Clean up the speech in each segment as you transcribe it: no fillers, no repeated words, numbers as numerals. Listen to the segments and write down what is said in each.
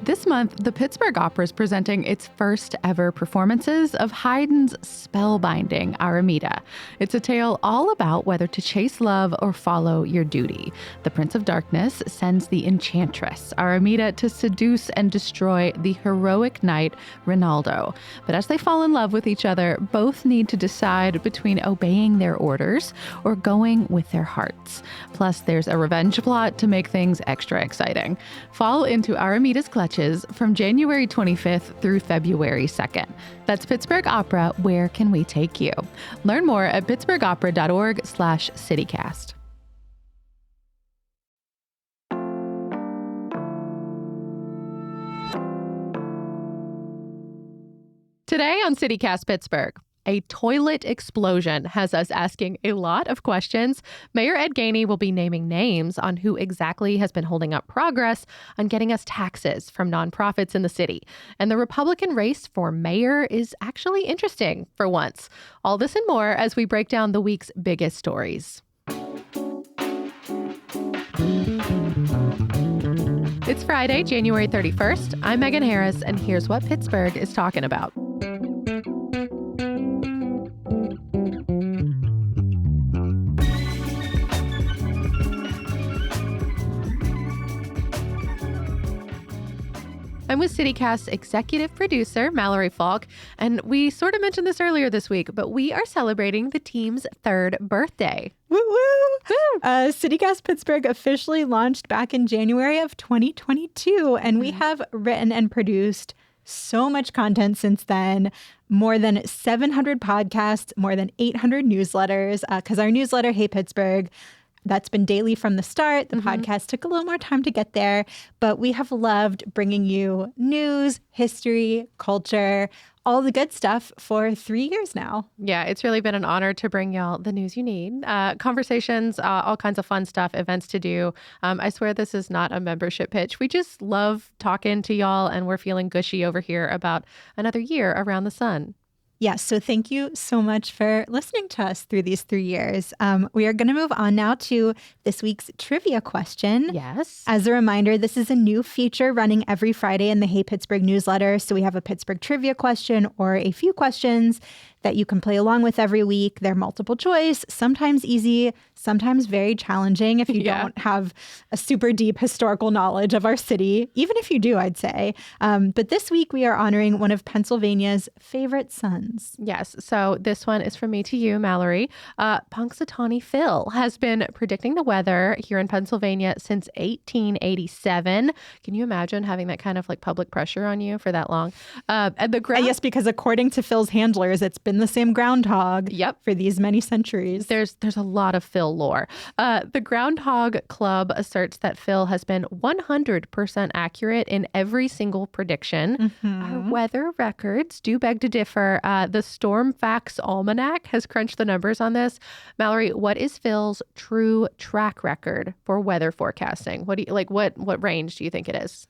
This month, the Pittsburgh Opera is presenting its first ever performances of Haydn's spellbinding Aramida. It's a tale all about whether to chase love or follow your duty. The Prince of Darkness sends the enchantress Aramida to seduce and destroy the heroic knight Rinaldo. But as they fall in love with each other, both need to decide between obeying their orders or going with their hearts. Plus, there's a revenge plot to make things extra exciting. Fall into Aramida's clutches from January 25th through February 2nd. That's Pittsburgh Opera. Where can we take you? Learn more at pittsburghopera.org/citycast. Today on CityCast Pittsburgh, a toilet explosion has us asking a lot of questions. Mayor Ed Gainey will be naming names on who exactly has been holding up progress on getting us taxes from nonprofits in the city. And the Republican race for mayor is actually interesting for once. All this and more as we break down the week's biggest stories. It's Friday, January 31st. I'm Megan Harris, and here's what Pittsburgh is talking about. I'm with CityCast's executive producer, Mallory Falk, and we sort of mentioned this earlier this week, but we are celebrating the team's third birthday. Woo woo! CityCast Pittsburgh officially launched back in January of 2022, and we have written and produced so much content since then. More than 700 podcasts, more than 800 newsletters, because our newsletter, Hey Pittsburgh, that's been daily from the start. The podcast took a little more time to get there, but we have loved bringing you news, history, culture, all the good stuff for 3 years now. Yeah, it's really been an honor to bring y'all the news you need, conversations, all kinds of fun stuff, events to do. I swear this is not a membership pitch. We just love talking to y'all, and we're feeling gushy over here about another year around the sun. Yes, so thank you so much for listening to us through these 3 years. We are going to move on now to this week's trivia question. Yes. As a reminder, this is a new feature running every Friday in the Hey Pittsburgh newsletter. So we have a Pittsburgh trivia question or a few questions that you can play along with every week. They're multiple choice, sometimes easy, sometimes very challenging if you don't have a super deep historical knowledge of our city. Even if you do, I'd say. But this week we are honoring one of Pennsylvania's favorite sons. Yes. So this one is from me to you, Mallory. Punxsutawney Phil has been predicting the weather here in Pennsylvania since 1887. Can you imagine having that kind of like public pressure on you for that long? And yes, because according to Phil's handlers, it's been the same groundhog for these many centuries. There's a lot of Phil lore. The Groundhog Club asserts that Phil has been 100% accurate in every single prediction. Our weather records do beg to differ. The Storm Facts Almanac has crunched the numbers on this. Mallory, what is Phil's true track record for weather forecasting? What do you what range do you think it is?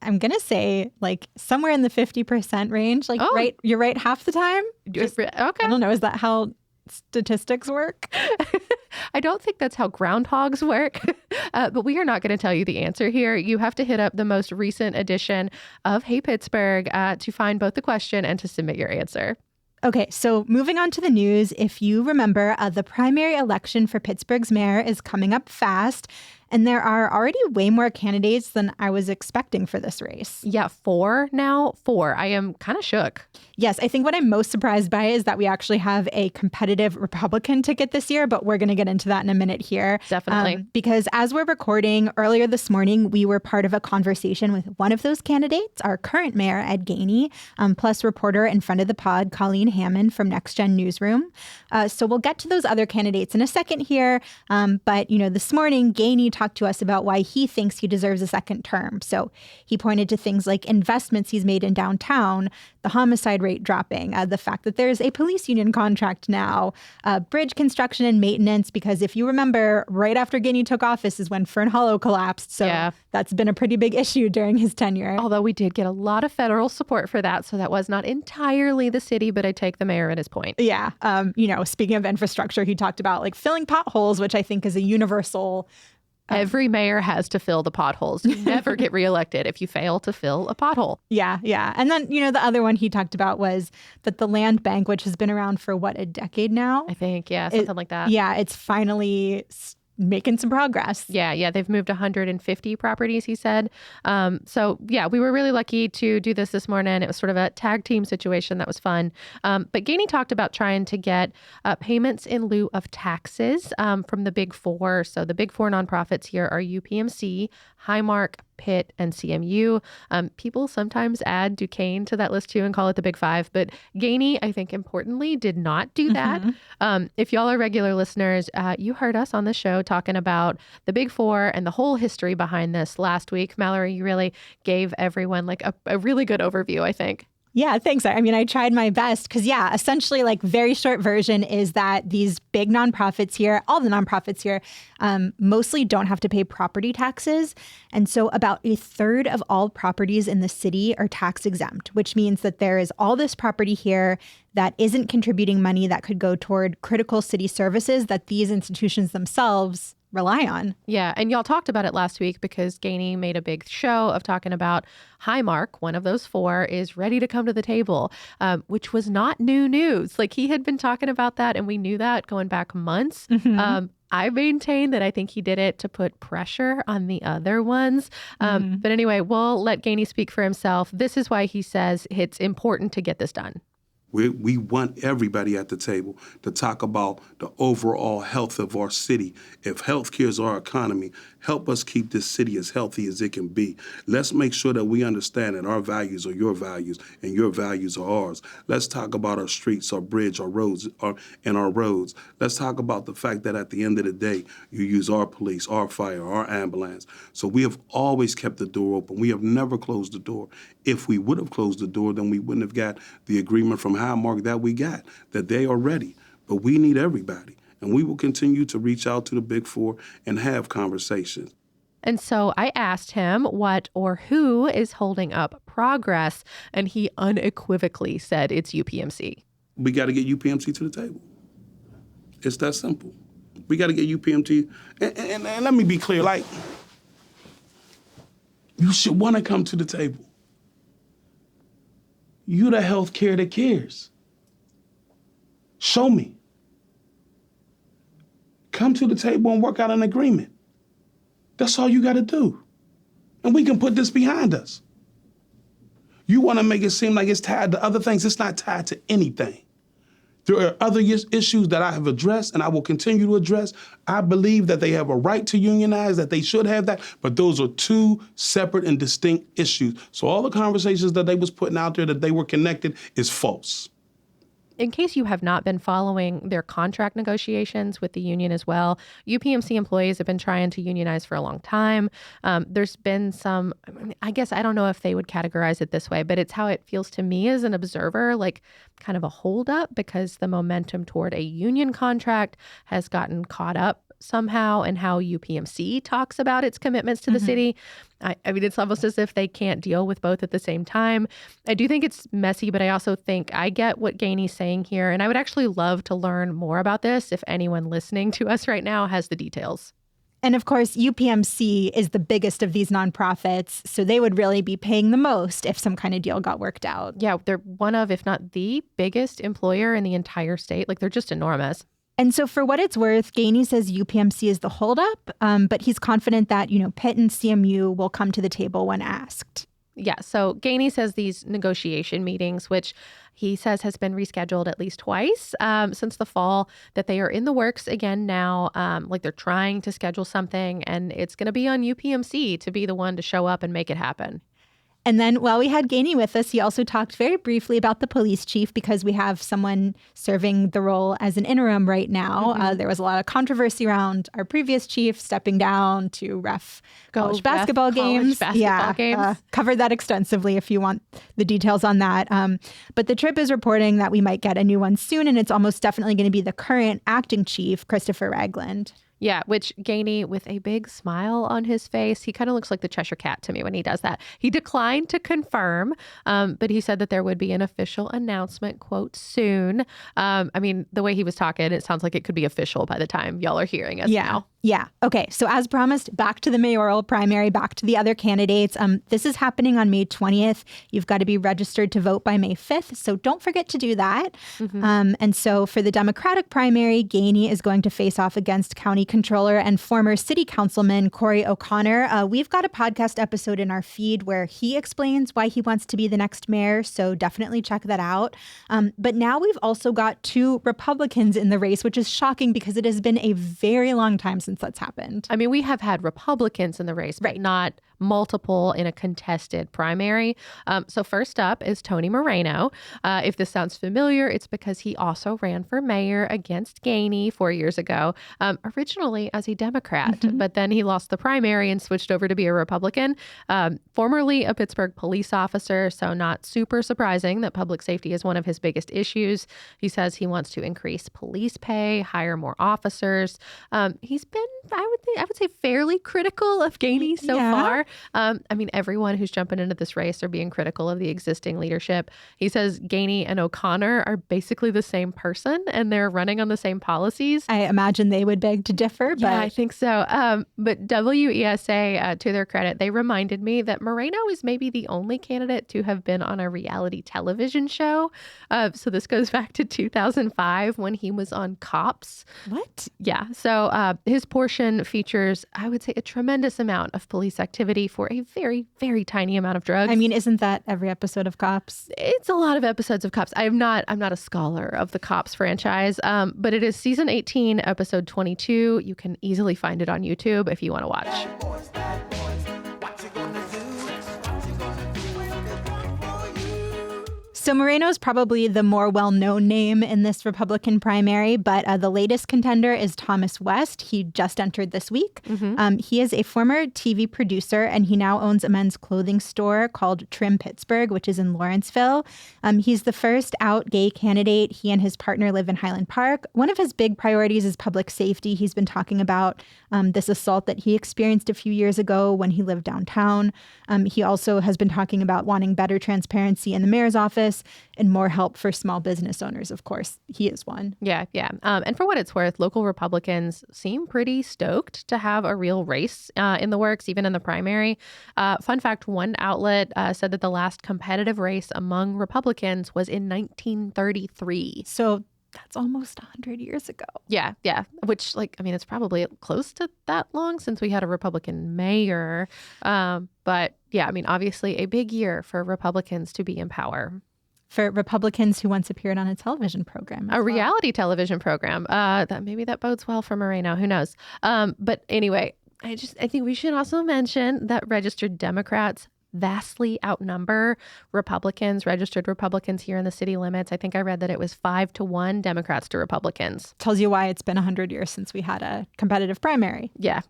I'm going to say like somewhere in the 50% range. You're right half the time. Okay. I don't know. Is that how statistics work? I don't think that's how groundhogs work, but we are not going to tell you the answer here. You have to hit up the most recent edition of Hey Pittsburgh to find both the question and to submit your answer. Okay, so moving on to the news. If you remember, the primary election for Pittsburgh's mayor is coming up fast. And there are already way more candidates than I was expecting for this race. Yeah, 4 now. 4. I am kind of shook. Yes, I think what I'm most surprised by is that we actually have a competitive Republican ticket this year, but we're going to get into that in a minute here. Definitely. Because as we're recording earlier this morning, we were part of a conversation with one of those candidates, our current mayor, Ed Gainey, plus reporter and friend of the pod, Colleen Hammond from Next Gen Newsroom. So we'll get to those other candidates in a second here. But, this morning, Gainey talked to us about why he thinks he deserves a second term. So he pointed to things like investments he's made in downtown, the homicide rate dropping, the fact that there's a police union contract now, bridge construction and maintenance, because if you remember, right after Gainey took office is when Fern Hollow collapsed. So that's been a pretty big issue during his tenure. Although we did get a lot of federal support for that. So that was not entirely the city, but I take the mayor at his point. Yeah. Speaking of infrastructure, he talked about like filling potholes, which I think is a universal Every mayor has to fill the potholes. You never get reelected if you fail to fill a pothole. Yeah. And then, the other one he talked about was that the land bank, which has been around for a decade now? I think, something like that. Yeah, it's finally making some progress. Yeah. They've moved 150 properties, he said. We were really lucky to do this morning. It was sort of a tag team situation that was fun. But Gainey talked about trying to get payments in lieu of taxes from the big four. So the big four nonprofits here are UPMC, Highmark, Pitt, and CMU. People sometimes add Duquesne to that list too and call it the Big Five, but Gainey, I think importantly, did not do that. If y'all are regular listeners, you heard us on the show talking about the Big Four and the whole history behind this last week. Mallory, you really gave everyone like a really good overview, I think. Yeah, thanks. I mean, I tried my best because, essentially, like very short version is that these big nonprofits here, all the nonprofits here, mostly don't have to pay property taxes. And so about a third of all properties in the city are tax exempt, which means that there is all this property here that isn't contributing money that could go toward critical city services that these institutions themselves rely on. Yeah, and y'all talked about it last week because Gainey made a big show of talking about Highmark, one of those four, is ready to come to the table, which was not new news. Like he had been talking about that and we knew that going back months. I maintain that I think he did it to put pressure on the other ones. But anyway, we'll let Gainey speak for himself. This is why he says it's important to get this done. We want everybody at the table to talk about the overall health of our city. If healthcare is our economy, help us keep this city as healthy as it can be. Let's make sure that we understand that our values are your values and your values are ours. Let's talk about our streets, our bridge, our roads, and our roads. Let's talk about the fact that at the end of the day, you use our police, our fire, our ambulance. So we have always kept the door open. We have never closed the door. If we would have closed the door, then we wouldn't have got the agreement from Highmark that we got, that they are ready. But we need everybody. And we will continue to reach out to the Big Four and have conversations. And so I asked him what or who is holding up progress, and he unequivocally said it's UPMC. We got to get UPMC to the table. It's that simple. We got to get UPMC. And let me be clear, like, you should want to come to the table. You the healthcare that cares. Show me. Come to the table and work out an agreement. That's all you got to do. And we can put this behind us. You want to make it seem like it's tied to other things. It's not tied to anything. There are other issues that I have addressed and I will continue to address. I believe that they have a right to unionize, that they should have that, but those are two separate and distinct issues. So all the conversations that they was putting out there that they were connected is false. In case you have not been following their contract negotiations with the union as well, UPMC employees have been trying to unionize for a long time. There's been some, I guess, I don't know if they would categorize it this way, but it's how it feels to me as an observer, like kind of a holdup because the momentum toward a union contract has gotten caught up somehow in how UPMC talks about its commitments to the city. I mean, it's almost as if they can't deal with both at the same time. I do think it's messy, but I also think I get what Gainey's saying here. And I would actually love to learn more about this if anyone listening to us right now has the details. And of course, UPMC is the biggest of these nonprofits, so they would really be paying the most if some kind of deal got worked out. Yeah, they're one of, if not the biggest employer in the entire state. Like, they're just enormous. And so for what it's worth, Gainey says UPMC is the holdup, but he's confident that, Pitt and CMU will come to the table when asked. Yeah, so Gainey says these negotiation meetings, which he says has been rescheduled at least twice since the fall, that they are in the works again now, like they're trying to schedule something, and it's going to be on UPMC to be the one to show up and make it happen. And then while we had Gainey with us, he also talked very briefly about the police chief because we have someone serving the role as an interim right now. There was a lot of controversy around our previous chief stepping down to ref college basketball games. Covered that extensively if you want the details on that. But the Trip is reporting that we might get a new one soon, and it's almost definitely going to be the current acting chief, Christopher Ragland. Yeah, which Gainey, with a big smile on his face, he kind of looks like the Cheshire Cat to me when he does that. He declined to confirm, but he said that there would be an official announcement, quote, soon. I mean, the way he was talking, it sounds like it could be official by the time y'all are hearing us now. Yeah. Okay. So as promised, back to the mayoral primary, back to the other candidates. This is happening on May 20th. You've got to be registered to vote by May 5th. So don't forget to do that. And so for the Democratic primary, Gainey is going to face off against County Controller and former City Councilman Corey O'Connor. We've got a podcast episode in our feed where he explains why he wants to be the next mayor. So definitely check that out. But now we've also got 2 Republicans in the race, which is shocking because it has been a very long time since that's happened. I mean, we have had Republicans in the race, but not multiple in a contested primary. So first up is Tony Moreno. If this sounds familiar, it's because he also ran for mayor against Gainey 4 years ago, originally as a Democrat, but then he lost the primary and switched over to be a Republican. Formerly a Pittsburgh police officer, so not super surprising that public safety is one of his biggest issues. He says he wants to increase police pay, hire more officers. He's been, I would say, fairly critical of Gainey so far. I mean, everyone who's jumping into this race are being critical of the existing leadership. He says Gainey and O'Connor are basically the same person and they're running on the same policies. I imagine they would beg to differ, but yeah, I think so. But WESA, to their credit, they reminded me that Moreno is maybe the only candidate to have been on a reality television show. So this goes back to 2005 when he was on Cops. What? Yeah. So his portion features, I would say, a tremendous amount of police activity for a very, very tiny amount of drugs. I mean, isn't that every episode of Cops? It's a lot of episodes of Cops. I'm not a scholar of the Cops franchise, but it is season 18, episode 22. You can easily find it on YouTube if you want to watch. Bad boys, what you gonna do? What you gonna do when they come for you? So Moreno is probably the more well-known name in this Republican primary, but the latest contender is Thomas West. He just entered this week. He is a former TV producer, and he now owns a men's clothing store called Trim Pittsburgh, which is in Lawrenceville. He's the first out gay candidate. He and his partner live in Highland Park. One of his big priorities is public safety. He's been talking about this assault that he experienced a few years ago when he lived downtown. He also has been talking about wanting better transparency in the mayor's office and more help for small business owners. Of course, he is one. Yeah. And for what it's worth, local Republicans seem pretty stoked to have a real race in the works, even in the primary. Fun fact, one outlet said that the last competitive race among Republicans was in 1933. So that's almost 100 years ago. Yeah. Which, it's probably close to that long since we had a Republican mayor. But yeah, obviously a big year for Republicans to be in power. For Republicans who once appeared on a television program. A reality television program. That bodes well for Moreno. Who knows? But anyway, I think we should also mention that registered Democrats vastly outnumber registered Republicans here in the city limits. I think I read that it was 5-1 Democrats to Republicans. Tells you why it's been 100 years since we had a competitive primary. Yeah.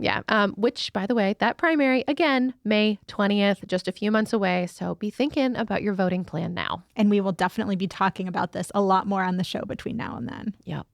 Which, by the way, that primary, again, May 20th, just a few months away. So be thinking about your voting plan now. And we will definitely be talking about this a lot more on the show between now and then. Yep.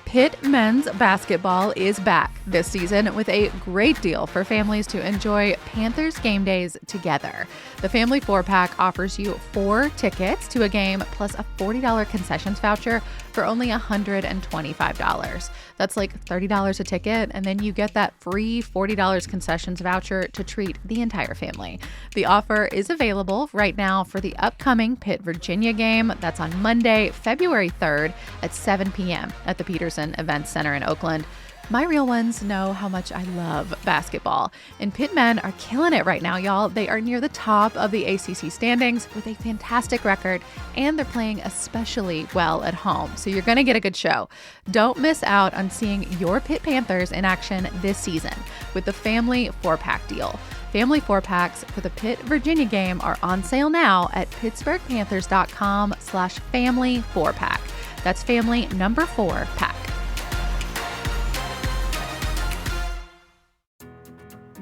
Pitt men's basketball is back this season with a great deal for families to enjoy Panthers game days together. The Family 4-Pack offers you 4 tickets to a game plus a $40 concessions voucher for only $125. That's like $30 a ticket, and then you get that free $40 concessions voucher to treat the entire family. The offer is available right now for the upcoming Pitt, Virginia game. That's on Monday, February 3rd at 7 p.m. at the Peterson Events Center in Oakland. My real ones know how much I love basketball, and Pitt men are killing it right now, y'all. They are near the top of the ACC standings with a fantastic record, and they're playing especially well at home, so you're going to get a good show. Don't miss out on seeing your Pitt Panthers in action this season with the Family 4-Pack deal. Family 4-Packs for the Pitt, Virginia game are on sale now at pittsburghpanthers.com/family4pack. That's family number 4-pack.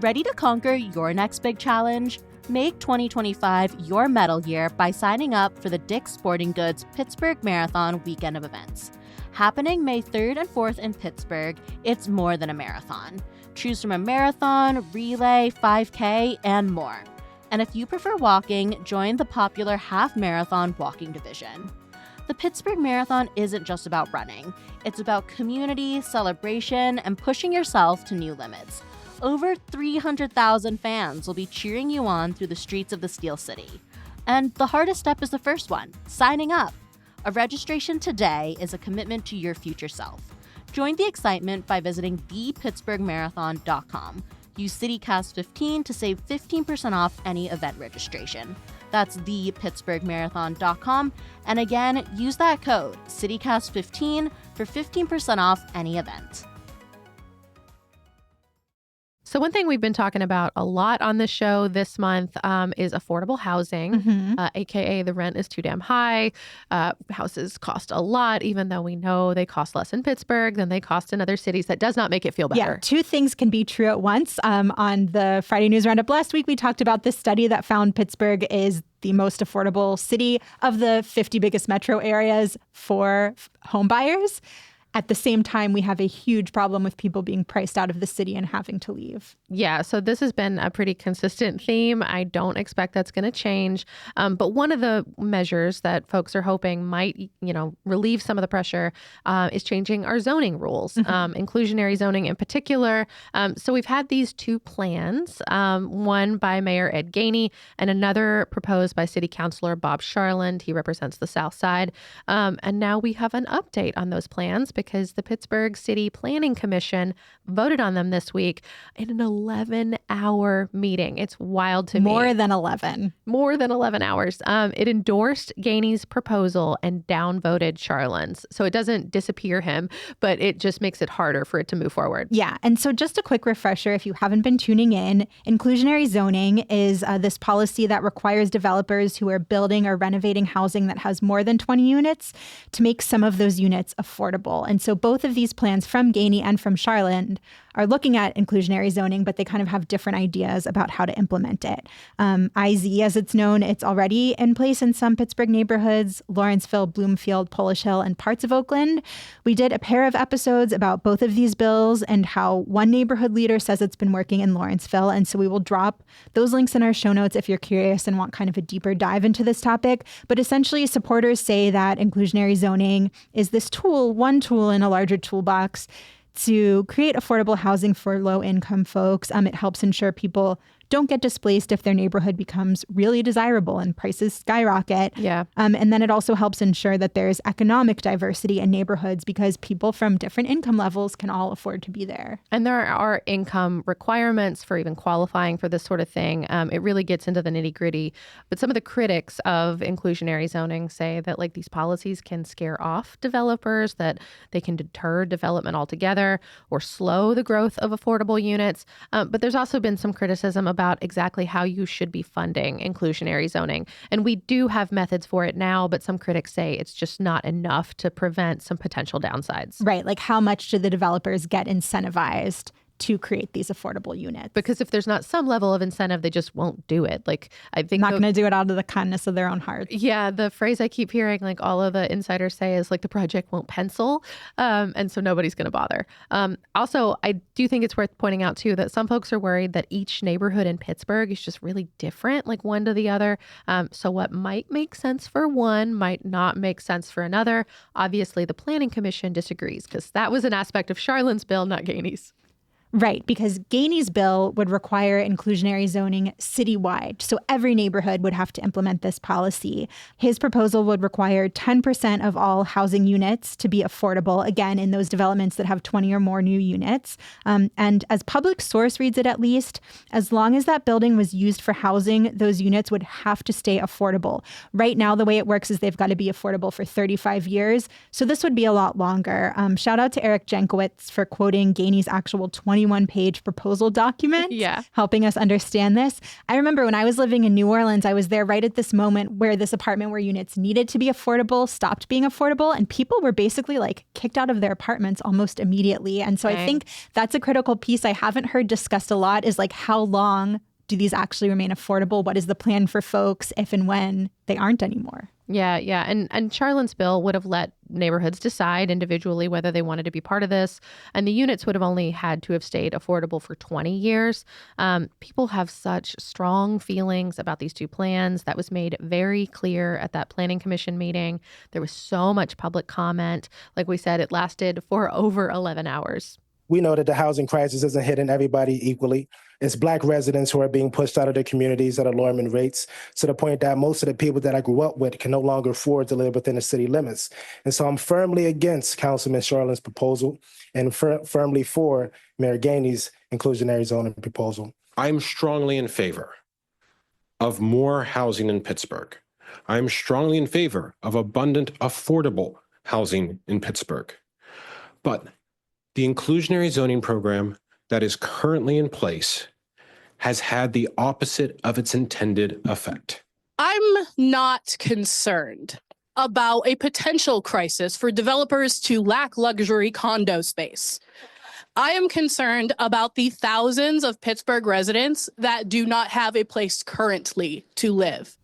Ready to conquer your next big challenge? Make 2025 your medal year by signing up for the Dick's Sporting Goods Pittsburgh Marathon weekend of events. Happening May 3rd and 4th in Pittsburgh, it's more than a marathon. Choose from a marathon, relay, 5K, and more. And if you prefer walking, join the popular half marathon walking division. The Pittsburgh Marathon isn't just about running. It's about community, celebration, and pushing yourself to new limits. Over 300,000 fans will be cheering you on through the streets of the Steel City. And the hardest step is the first one, signing up. A registration today is a commitment to your future self. Join the excitement by visiting thepittsburghmarathon.com. Use CityCast15 to save 15% off any event registration. That's thepittsburghmarathon.com. And again, use that code, CityCast15, for 15% off any event. So one thing we've been talking about a lot on the show this month is affordable housing, aka the rent is too damn high. Houses cost a lot, even though we know they cost less in Pittsburgh than they cost in other cities. That does not make it feel better. Yeah, two things can be true at once. On the Friday News Roundup last week, we talked about this study that found Pittsburgh is the most affordable city of the 50 biggest metro areas for home buyers. At the same time, we have a huge problem with people being priced out of the city and having to leave. Yeah, so this has been a pretty consistent theme. I don't expect that's going to change. But one of the measures that folks are hoping might, relieve some of the pressure is changing our zoning rules, inclusionary zoning in particular. So we've had these two plans, one by Mayor Ed Gainey and another proposed by City Councilor Bob Charland. He represents the South Side. And now we have an update on those plans because the Pittsburgh City Planning Commission voted on them this week in an 11-hour meeting. It's wild to me. More than 11. More than 11 hours. It endorsed Gainey's proposal and downvoted Charland's. So it doesn't disappear him, but it just makes it harder for it to move forward. Yeah. And so just a quick refresher, if you haven't been tuning in, inclusionary zoning is this policy that requires developers who are building or renovating housing that has more than 20 units to make some of those units affordable. And so both of these plans from Gainey and from Charland are looking at inclusionary zoning, but they kind of have different ideas about how to implement it. IZ, as it's known, it's already in place in some Pittsburgh neighborhoods, Lawrenceville, Bloomfield, Polish Hill, and parts of Oakland. We did a pair of episodes about both of these bills and how one neighborhood leader says it's been working in Lawrenceville. And so we will drop those links in our show notes if you're curious and want kind of a deeper dive into this topic. But essentially, supporters say that inclusionary zoning is this tool, one tool in a larger toolbox to create affordable housing for low-income folks. It helps ensure people don't get displaced if their neighborhood becomes really desirable and prices skyrocket. Yeah. And then it also helps ensure that there's economic diversity in neighborhoods because people from different income levels can all afford to be there. And there are income requirements for even qualifying for this sort of thing. It really gets into the nitty-gritty. But some of the critics of inclusionary zoning say that these policies can scare off developers, that they can deter development altogether or slow the growth of affordable units. But there's also been some criticism about exactly how you should be funding inclusionary zoning. And we do have methods for it now, but some critics say it's just not enough to prevent some potential downsides. Right. Like how much do the developers get incentivized to create these affordable units? Because if there's not some level of incentive, they just won't do it. I think not going to do it out of the kindness of their own hearts. Yeah, the phrase I keep hearing, all of the insiders say is the project won't pencil, and so nobody's going to bother. Also, I do think it's worth pointing out too that some folks are worried that each neighborhood in Pittsburgh is just really different, one to the other. So what might make sense for one might not make sense for another. Obviously, the Planning Commission disagrees because that was an aspect of Charland's bill, not Gainey's. Right, because Gainey's bill would require inclusionary zoning citywide. So every neighborhood would have to implement this policy. His proposal would require 10% of all housing units to be affordable, again, in those developments that have 20 or more new units. And as Public Source reads it, at least, as long as that building was used for housing, those units would have to stay affordable. Right now, the way it works is they've got to be affordable for 35 years. So this would be a lot longer. Shout out to Eric Jenkowitz for quoting Gainey's actual 21-page proposal document, helping us understand this. I remember when I was living in New Orleans, I was there right at this moment where this apartment where units needed to be affordable stopped being affordable, and people were basically kicked out of their apartments almost immediately. And so I think that's a critical piece I haven't heard discussed a lot is how long do these actually remain affordable? What is the plan for folks if and when they aren't anymore? Yeah. And Charlin's bill would have let neighborhoods decide individually whether they wanted to be part of this. And the units would have only had to have stayed affordable for 20 years. People have such strong feelings about these two plans. That was made very clear at that planning commission meeting. There was so much public comment. Like we said, it lasted for over 11 hours. We know that the housing crisis isn't hitting everybody equally. It's Black residents who are being pushed out of their communities at alarming rates, to the point that most of the people that I grew up with can no longer afford to live within the city limits. And so I'm firmly against Councilman Charlin's proposal and firmly for Mayor Gainey's inclusionary zoning proposal. I'm strongly in favor of more housing in Pittsburgh. I'm strongly in favor of abundant, affordable housing in Pittsburgh. But the inclusionary zoning program that is currently in place has had the opposite of its intended effect. I'm not concerned about a potential crisis for developers to lack luxury condo space. I am concerned about the thousands of Pittsburgh residents that do not have a place currently to live.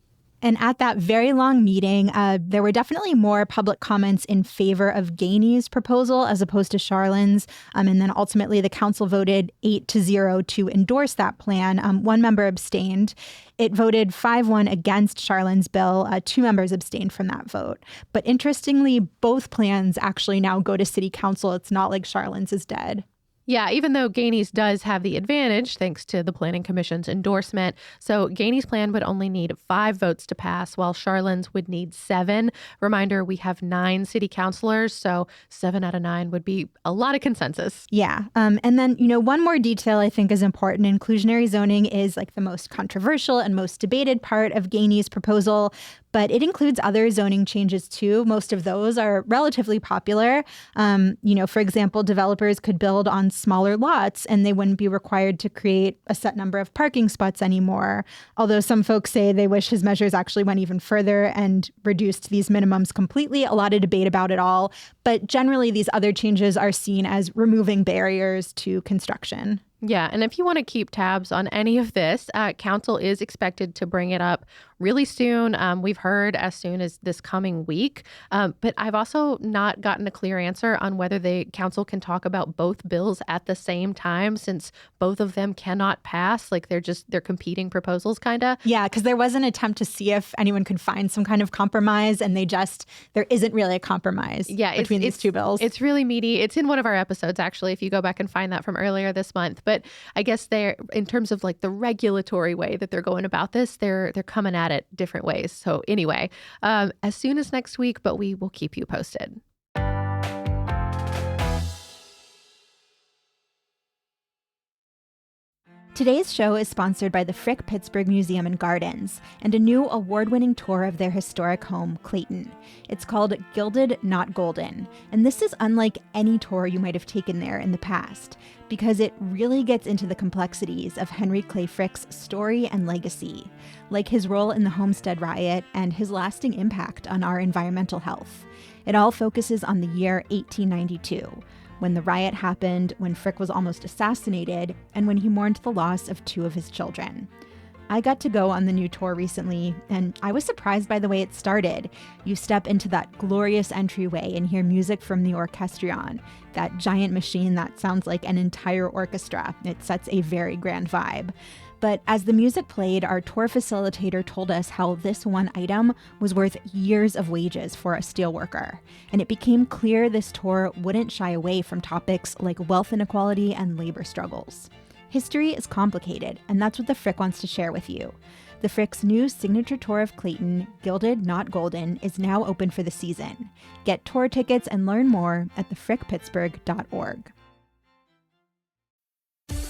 And at that very long meeting, there were definitely more public comments in favor of Gainey's proposal as opposed to Charlin's. And then ultimately, the council voted 8-0 to endorse that plan. One member abstained. It voted 5-1 against Charlin's bill. 2 members abstained from that vote. But interestingly, both plans actually now go to city council. It's not like Charlin's is dead. Yeah, even though Gainey's does have the advantage thanks to the Planning Commission's endorsement. So Gainey's plan would only need 5 votes to pass, while Charlin's would need 7. Reminder, we have 9 city councilors, so 7 out of 9 would be a lot of consensus. Yeah. And then, one more detail I think is important. Inclusionary zoning is like the most controversial and most debated part of Gainey's proposal, but it includes other zoning changes too. Most of those are relatively popular. For example, developers could build on smaller lots and they wouldn't be required to create a set number of parking spots anymore. Although some folks say they wish his measures actually went even further and reduced these minimums completely. A lot of debate about it all. But generally, these other changes are seen as removing barriers to construction. Yeah, and if you want to keep tabs on any of this, council is expected to bring it up really soon. We've heard as soon as this coming week. But I've also not gotten a clear answer on whether the council can talk about both bills at the same time, since both of them cannot pass. Like they're competing proposals, kind of. Yeah, because there was an attempt to see if anyone could find some kind of compromise, and there isn't really a compromise between these two bills. It's really meaty. It's in one of our episodes, actually, if you go back and find that from earlier this month. But I guess in terms of like the regulatory way that they're going about this, they're coming at it different ways. So anyway, as soon as next week, but we will keep you posted. Today's show is sponsored by the Frick Pittsburgh Museum and Gardens and a new award-winning tour of their historic home, Clayton. It's called Gilded, Not Golden, and this is unlike any tour you might have taken there in the past because it really gets into the complexities of Henry Clay Frick's story and legacy, like his role in the Homestead Riot and his lasting impact on our environmental health. It all focuses on the year 1892, when the riot happened, when Frick was almost assassinated, and when he mourned the loss of 2 of his children. I got to go on the new tour recently, and I was surprised by the way it started. You step into that glorious entryway and hear music from the orchestrion, that giant machine that sounds like an entire orchestra. It sets a very grand vibe. But as the music played, our tour facilitator told us how this one item was worth years of wages for a steelworker. And it became clear this tour wouldn't shy away from topics like wealth inequality and labor struggles. History is complicated, and that's what the Frick wants to share with you. The Frick's new signature tour of Clayton, Gilded, Not Golden, is now open for the season. Get tour tickets and learn more at thefrickpittsburgh.org.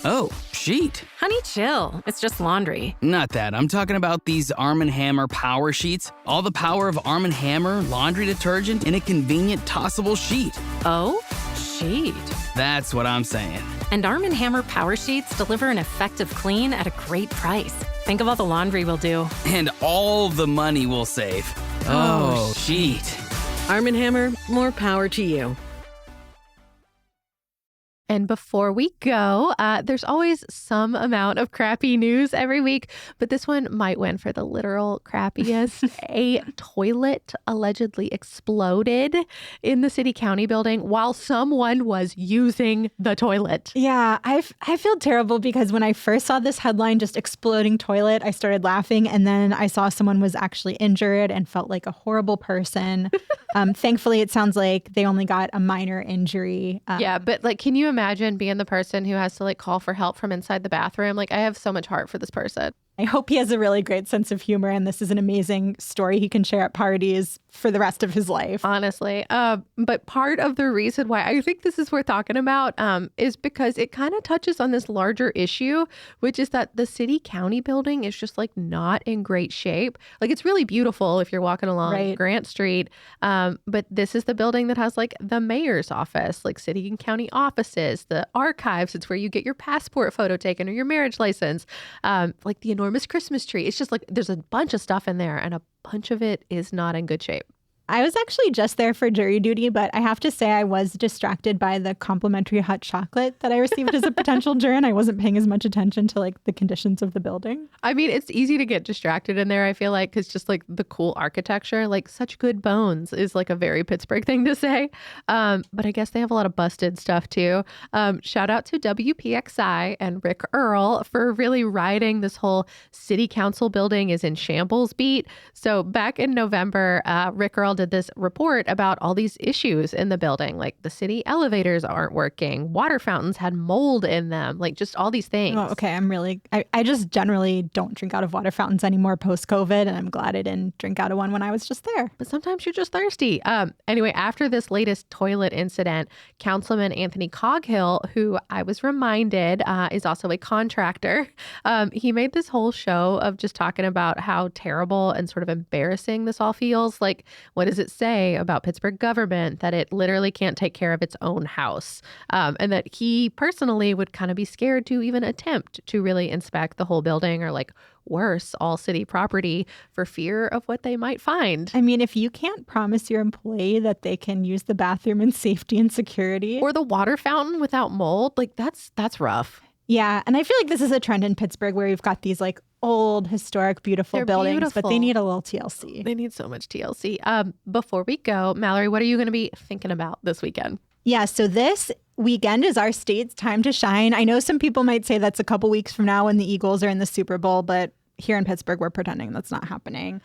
Oh, sheet. Honey, chill. It's just laundry. Not that. I'm talking about these Arm & Hammer Power Sheets. All the power of Arm & Hammer laundry detergent in a convenient tossable sheet. Oh, sheet. That's what I'm saying. And Arm & Hammer Power Sheets deliver an effective clean at a great price. Think of all the laundry we'll do. And all the money we'll save. Oh, sheet. Arm & Hammer, more power to you. And before we go, there's always some amount of crappy news every week, but this one might win for the literal crappiest. A toilet allegedly exploded in the city county building while someone was using the toilet. Yeah, I feel terrible because when I first saw this headline, just exploding toilet, I started laughing. And then I saw someone was actually injured and felt like a horrible person. Thankfully, it sounds like they only got a minor injury. Yeah, but like, can you imagine being the person who has to like call for help from inside the bathroom? Like, I have so much heart for this person. I hope he has a really great sense of humor, and this is an amazing story he can share at parties for the rest of his life. Honestly. But part of the reason why I think this is worth talking about is because it kind of touches on this larger issue, which is that the city county building is just like not in great shape. Like, it's really beautiful if you're walking along Grant Street. But this is the building that has like the mayor's office, like city and county offices, the archives. It's where you get your passport photo taken or your marriage license, like the enormous Christmas tree. It's just like there's a bunch of stuff in there, and a bunch of it is not in good shape. I was actually just there for jury duty, but I have to say I was distracted by the complimentary hot chocolate that I received as a potential juror, and I wasn't paying as much attention to like the conditions of the building. I mean, it's easy to get distracted in there, I feel like, because just like the cool architecture, like such good bones is like a very Pittsburgh thing to say. But I guess they have a lot of busted stuff too. Shout out to WPXI and Rick Earl for really riding this whole city council building is in shambles beat. So back in November, Rick Earl did this report about all these issues in the building, like the city elevators aren't working, water fountains had mold in them, like just all these things. Oh, okay. I just generally don't drink out of water fountains anymore post-COVID, and I'm glad I didn't drink out of one when I was just there. But sometimes you're just thirsty. Anyway, after this latest toilet incident, Councilman Anthony Coghill, who I was reminded is also a contractor, he made this whole show of just talking about how terrible and sort of embarrassing this all feels. Like, what does it say about Pittsburgh government that it literally can't take care of its own house? And that he personally would kind of be scared to even attempt to really inspect the whole building, or like worse, all city property, for fear of what they might find. I mean, if you can't promise your employee that they can use the bathroom in safety and security, or the water fountain without mold, like that's rough. Yeah. And I feel like this is a trend in Pittsburgh where we've got these like old, historic, beautiful buildings, but they need a little TLC. They need so much TLC. Before we go, Mallory, what are you going to be thinking about this weekend? Yeah, so this weekend is our state's time to shine. I know some people might say that's a couple weeks from now when the Eagles are in the Super Bowl, but here in Pittsburgh, we're pretending that's not happening.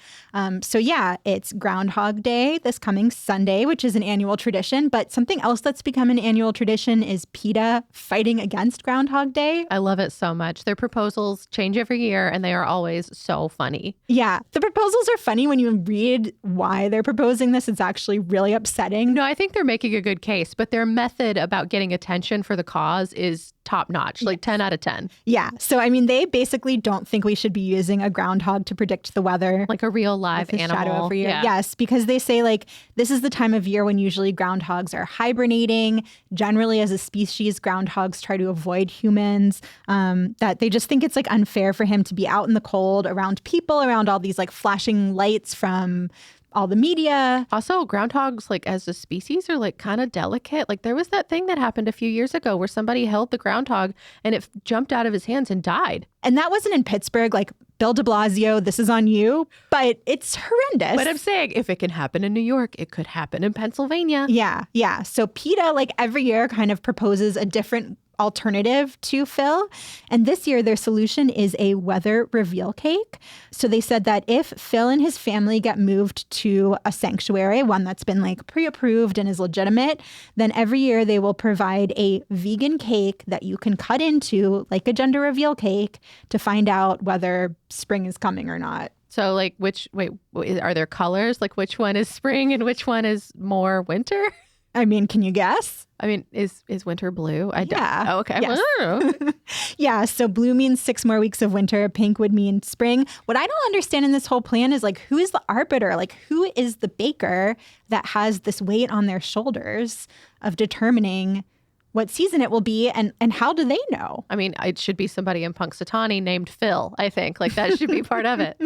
So yeah, it's Groundhog Day this coming Sunday, which is an annual tradition. But something else that's become an annual tradition is PETA fighting against Groundhog Day. I love it so much. Their proposals change every year, and they are always so funny. Yeah, the proposals are funny. When you read why they're proposing this, it's actually really upsetting. No, I think they're making a good case, but their method about getting attention for the cause is top notch, like 10 out of 10. Yeah. So, I mean, they basically don't think we should be using a groundhog to predict the weather. Like a real live animal. Shadow every year. Yeah. Yes, because they say like this is the time of year when usually groundhogs are hibernating. Generally, as a species, groundhogs try to avoid humans. That they just think it's like unfair for him to be out in the cold around people, around all these like flashing lights from all the media. Also, groundhogs, like as a species, are like kind of delicate. Like there was that thing that happened a few years ago where somebody held the groundhog and it jumped out of his hands and died. And that wasn't in Pittsburgh. Like Bill de Blasio, this is on you, but it's horrendous. But I'm saying if it can happen in New York, it could happen in Pennsylvania. Yeah. So PETA, like every year, kind of proposes a different alternative to Phil. And this year, their solution is a weather reveal cake. So they said that if Phil and his family get moved to a sanctuary, one that's been like pre-approved and is legitimate, then every year they will provide a vegan cake that you can cut into like a gender reveal cake to find out whether spring is coming or not. So like are there colors? Like which one is spring and which one is more winter? I mean, can you guess? I mean, is winter blue? Yeah. Oh, okay. Yes. Yeah. So blue means 6 more weeks of winter. Pink would mean spring. What I don't understand in this whole plan is like, who is the arbiter? Like, who is the baker that has this weight on their shoulders of determining what season it will be, and how do they know? I mean, it should be somebody in Punxsutawney named Phil, I think. Like that should be part of it.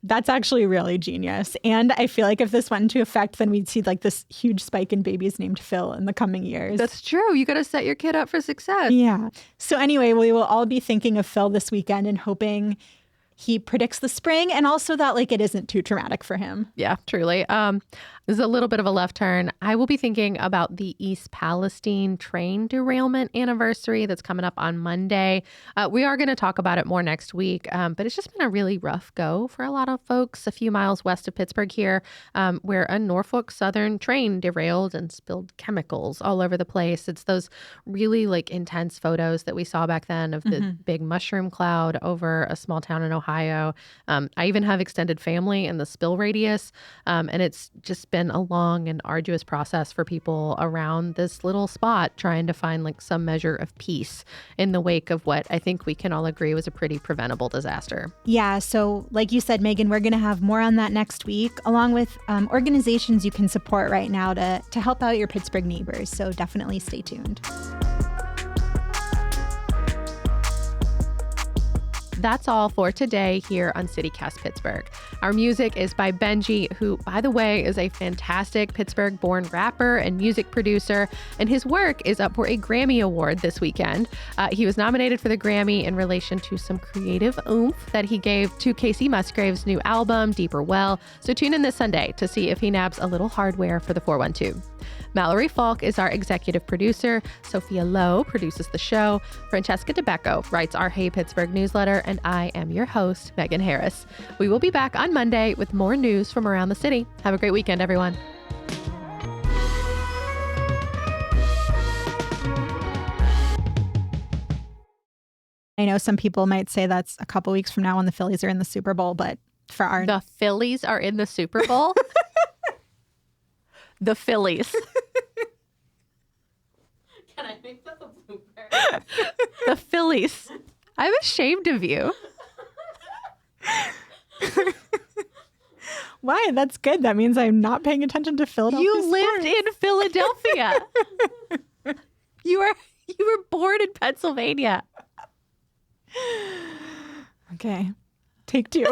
That's actually really genius. And I feel like if this went into effect, then we'd see like this huge spike in babies named Phil in the coming years. That's true. You got to set your kid up for success. Yeah. So anyway, we will all be thinking of Phil this weekend and hoping he predicts the spring and also that like it isn't too traumatic for him. Yeah, truly. This is a little bit of a left turn. I will be thinking about the East Palestine train derailment anniversary that's coming up on Monday. We are going to talk about it more next week, but it's just been a really rough go for a lot of folks a few miles west of Pittsburgh here, where a Norfolk Southern train derailed and spilled chemicals all over the place. It's those really like intense photos that we saw back then of the big mushroom cloud over a small town in Ohio. I even have extended family in the spill radius, and it's just been a long and arduous process for people around this little spot trying to find like some measure of peace in the wake of what I think we can all agree was a pretty preventable disaster. Yeah. So like you said, Megan, we're going to have more on that next week, along with organizations you can support right now to help out your Pittsburgh neighbors. So definitely stay tuned. That's all for today here on CityCast Pittsburgh. Our music is by Benji, who, by the way, is a fantastic Pittsburgh-born rapper and music producer, and his work is up for a Grammy Award this weekend. He was nominated for the Grammy in relation to some creative oomph that he gave to Casey Musgrave's new album, Deeper Well, so tune in this Sunday to see if he nabs a little hardware for the 412. Mallory Falk is our executive producer. Sophia Lowe produces the show. Francesca DeBecco writes our Hey Pittsburgh newsletter, and I am your host, Megan Harris. We will be back on Monday with more news from around the city. Have a great weekend, everyone. I know some people might say that's a couple weeks from now when the Phillies are in the Super Bowl, but for our... The Phillies are in the Super Bowl? The Phillies. Can I make that the blooper? The Phillies. I'm ashamed of you. Why? That's good. That means I'm not paying attention to Philadelphia You lived in Philadelphia. You were born in Pennsylvania. Okay. Take two.